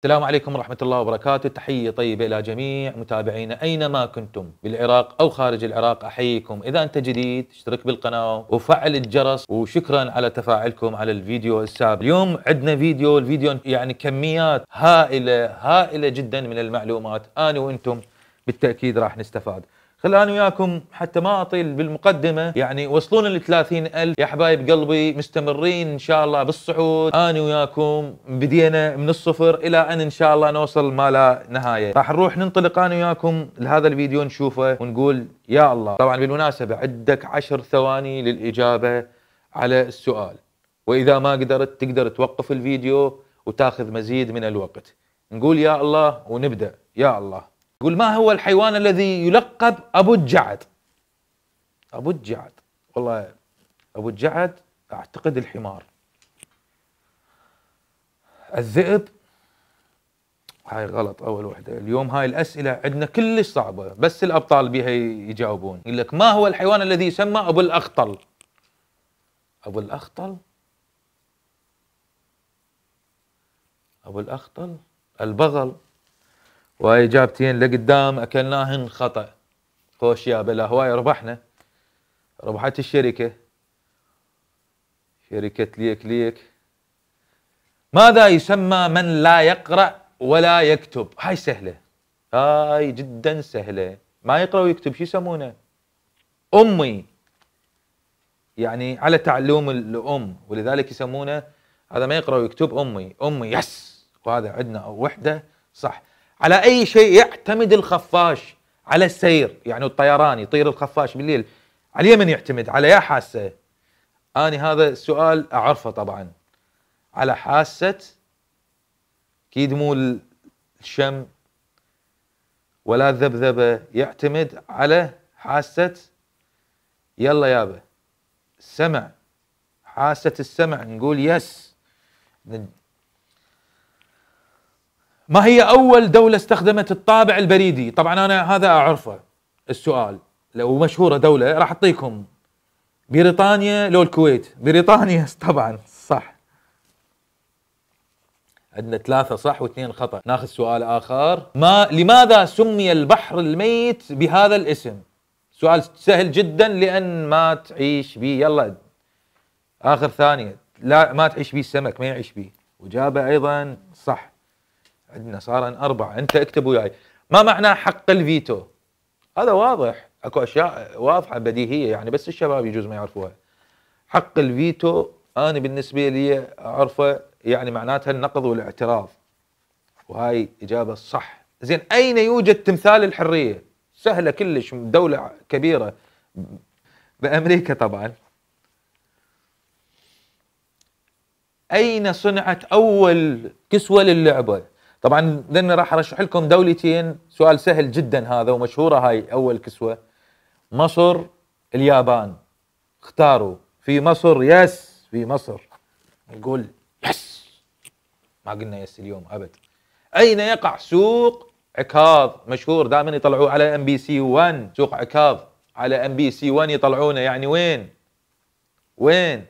السلام عليكم ورحمة الله وبركاته. تحية طيبة إلى جميع متابعينا أينما كنتم بالعراق أو خارج العراق. أحييكم. إذا أنت جديد اشترك بالقناة وفعل الجرس، وشكرا على تفاعلكم على الفيديو السابق. اليوم عندنا الفيديو يعني كميات هائلة جدا من المعلومات، أنا وأنتم بالتأكيد راح نستفاد. خلاني وياكم حتى ما أطيل بالمقدمة، يعني وصلونا ل 30,000 يا حبايب قلبي، مستمرين إن شاء الله بالصعود. أنا وياكم بدينا من الصفر إلى أن إن شاء الله نوصل ما لا نهاية. راح نروح ننطلق أنا وياكم لهذا الفيديو نشوفه ونقول يا الله. طبعا بالمناسبة عندك 10 ثواني للإجابة على السؤال، وإذا ما قدرت تقدر توقف الفيديو وتاخذ مزيد من الوقت. نقول يا الله ونبدأ. يا الله. يقول: ما هو الحيوان الذي يلقب أبو الجعد؟ أبو الجعد، والله أبو الجعد أعتقد الحمار. الذئب، هاي غلط أول وحدة. اليوم هاي الأسئلة عندنا كلش صعبة، بس الأبطال بها يجاوبون. يقول لك: ما هو الحيوان الذي يسمى أبو الأخطل؟ أبو الأخطل، أبو الأخطل البغل. وهاي إجابتين لقدام أكلناهن خطأ. خوش يا بلا، هواي ربحنا، ربحت الشركة، شركة ليك. ماذا يسمى من لا يقرأ ولا يكتب؟ هاي سهلة، هاي جدا سهلة. ما يقرأ ويكتب شو يسمونه؟ أمي، يعني على تعلم الأم، ولذلك يسمونه هذا ما يقرأ ويكتب أمي. أمي، يس. وهذا عندنا وحدة صح. على أي شيء يعتمد الخفاش على السير؟ يعني الطيران، يطير الخفاش بالليل، على اليمن يعتمد على يا حاسة. أنا هذا السؤال أعرفه طبعا. على حاسة، أكيد مو الشم ولا الذبذبة، يعتمد على حاسة. يلا يابا، السمع، حاسة السمع. نقول يس. ما هي أول دولة استخدمت الطابع البريدي؟ طبعا أنا هذا أعرفه السؤال، لو مشهورة دولة راح أعطيكم: بريطانيا لو الكويت. بريطانيا طبعا صح. عندنا 3 صح و2 خطأ. ناخذ سؤال آخر. لماذا سمي البحر الميت بهذا الاسم؟ سؤال سهل جدا، لأن ما تعيش به. يلا آخر ثانية. لا، ما تعيش به السمك، ما يعيش به. وجابه أيضا صح. عندنا صار 4. أنت اكتب وياي. ما معنى حق الفيتو؟ هذا واضح، اكو أشياء واضحة بديهية يعني، بس الشباب يجوز ما يعرفوها. حق الفيتو أنا بالنسبة لي أعرفه، يعني معناتها النقض والاعتراض، وهاي إجابة صح. زين، أين يوجد تمثال الحرية؟ سهلة كلش، دولة كبيرة بأمريكا طبعا. أين صنعت أول كسوة للعبة؟ طبعا لأن راح أرشح لكم دولتين. سؤال سهل جدا هذا، ومشهورة هاي أول كسوة. مصر، اليابان. اختاروا. في مصر يس، في مصر. نقول يس، ما قلنا يس اليوم أبد. أين يقع سوق عكاظ؟ مشهور، دائما يطلعوه على ام بي سي 1. سوق عكاظ على ام بي سي 1 يطلعونه، يعني وين؟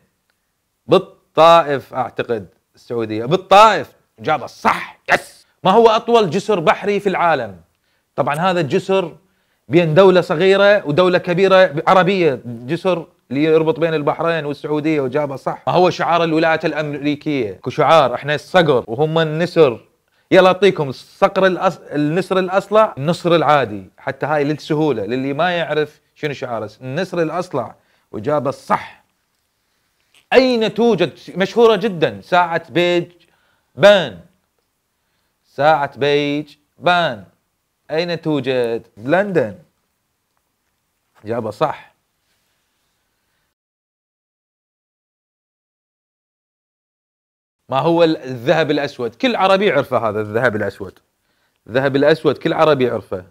بالطائف اعتقد، السعودية. بالطائف، إجابة صح. يس. ما هو أطول جسر بحري في العالم؟ طبعا هذا الجسر بين دولة صغيرة ودولة كبيرة عربية، جسر اللي يربط بين البحرين والسعودية. وجابه صح. ما هو شعار الولايات الأمريكية؟ كشعار احنا الصقر وهم النسر. يلا اعطيكم النسر الأصلع، النسر العادي، حتى هاي للسهولة للي ما يعرف شنو شعاره. النسر الأصلع. وجابه صح. أين توجد؟ مشهورة جدا، ساعة بيج بان. ساعة بيج بان أين توجد؟ بلندن. إجابة صح. ما هو الذهب الأسود؟ كل عربي يعرفه هذا الذهب الأسود. الذهب الأسود كل عربي يعرفه،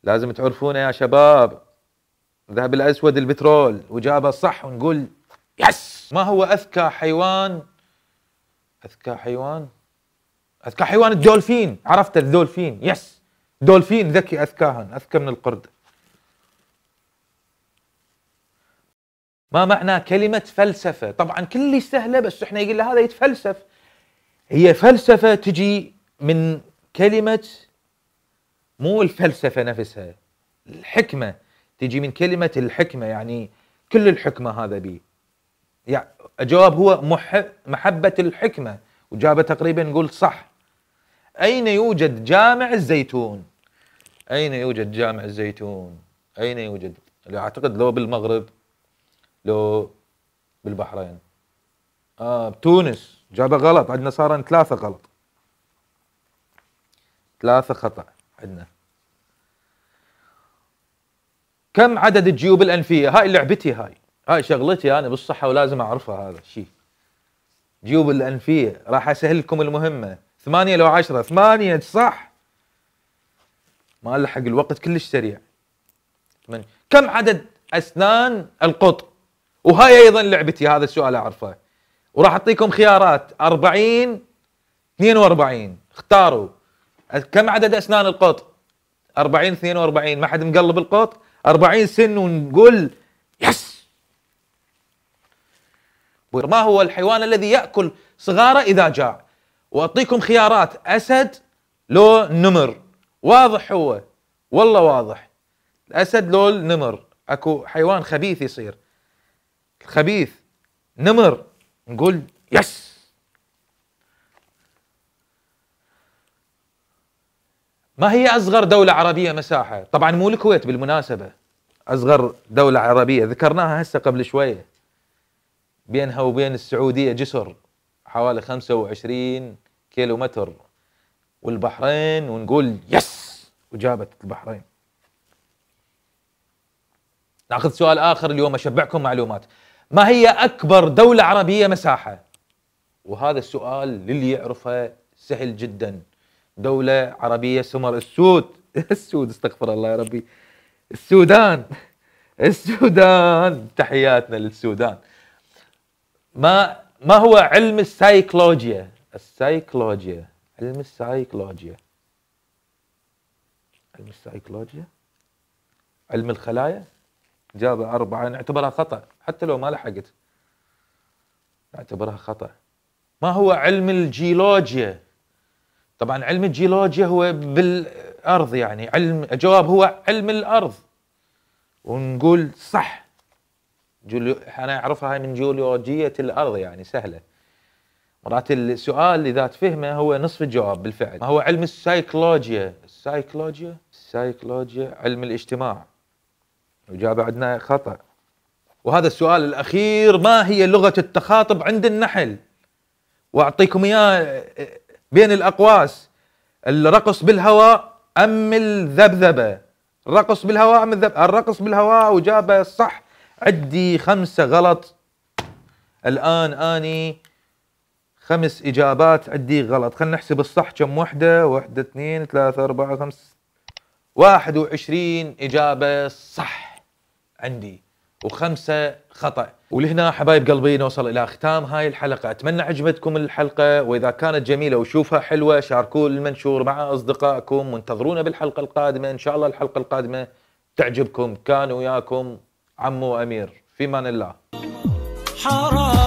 لازم تعرفونه يا شباب. الذهب الأسود البترول. وجابه صح. ونقول يس. ما هو أذكى حيوان؟ أذكى حيوان الدولفين. عرفت الدولفين؟ يس، دولفين ذكي، أذكى من القرد. ما معنى كلمة فلسفة؟ طبعا كلش سهلة، بس احنا يقول له هذا يتفلسف. هي فلسفة تجي من كلمة، مو الفلسفة نفسها، الحكمة تجي من كلمة الحكمة، يعني كل الحكمة هذا بي. يعني الجواب هو محبة الحكمة، وجابه تقريبا نقول صح. أين يوجد جامع الزيتون؟ أين يوجد جامع الزيتون؟ أين يوجد؟ اللي أعتقد لو بالمغرب، لو بالبحرين، بتونس. جابه غلط، عندنا صار 3 غلط، 3 خطأ عندنا. كم عدد الجيوب الأنفية؟ هاي لعبتي، هاي شغلتي أنا بالصحة ولازم أعرفها هذا الشيء. جيوب الأنفية راح أسهل لكم المهمة. 8 لو 10؟ 8 صح. ما ألحق الوقت كلش سريع. 8. كم عدد أسنان القط؟ وهاي أيضا لعبتي، هذا السؤال أعرفه. وراح أعطيكم خيارات 40 42، اختاروا. كم عدد أسنان القط؟ 40 42، ما حد مقلب القط؟ 40 سن ونقول يس. ما هو الحيوان الذي يأكل صغاره إذا جاع؟ وأعطيكم خيارات: أسد لو نمر. واضح هو، والله واضح. الأسد لو النمر. أكو حيوان خبيث يصير، خبيث نمر، نقول يس. ما هي أصغر دولة عربية مساحة؟ طبعا مو الكويت بالمناسبة، أصغر دولة عربية ذكرناها هسه قبل شوية، بينها وبين السعودية جسر حوالي 25 كيلو متر، والبحرين، ونقول يس وجابت البحرين. ناخذ سؤال آخر اليوم أشبعكم معلومات. ما هي أكبر دولة عربية مساحة؟ وهذا السؤال للي يعرفه سهل جدا. دولة عربية سمر السود السود، استغفر الله يا ربي، السودان. السودان، تحياتنا للسودان. ما هو علم السيكولوجيا؟ السيكولوجيا، علم السيكولوجيا، علم السيكولوجيا، علم الخلايا. جاب 4، نعتبرها خطأ حتى لو ما لحقت، نعتبرها خطأ. ما هو علم الجيولوجيا؟ طبعا علم الجيولوجيا هو بالأرض، يعني الجواب هو علم الأرض، ونقول صح. أنا أعرفها من جيولوجية الأرض، يعني سهلة. مرات السؤال إذا تفهمه هو نصف الجواب بالفعل. ما هو علم السيكولوجيا؟ السيكولوجيا علم الاجتماع، وجابه عندنا خطأ. وهذا السؤال الأخير: ما هي لغة التخاطب عند النحل؟ وأعطيكم إياه بين الأقواس: الرقص بالهواء أم الذبذبة؟ الرقص بالهواء أم الذبذبة؟ الرقص بالهواء، وجابه صح. عندي 5 غلط الآن، أني 5 إجابات عندي غلط. خلينا نحسب الصح كم. 1 2 3 4 5، 21 إجابة صح عندي، و5 خطأ. ولهنا حبايب قلبي نوصل إلى ختام هاي الحلقة. أتمنى عجبتكم الحلقة، وإذا كانت جميلة وشوفها حلوة شاركوا المنشور مع أصدقائكم، وانتظرونا بالحلقة القادمة إن شاء الله. الحلقة القادمة تعجبكم. كان وياكم عمو أمير، في أمان الله. حرام.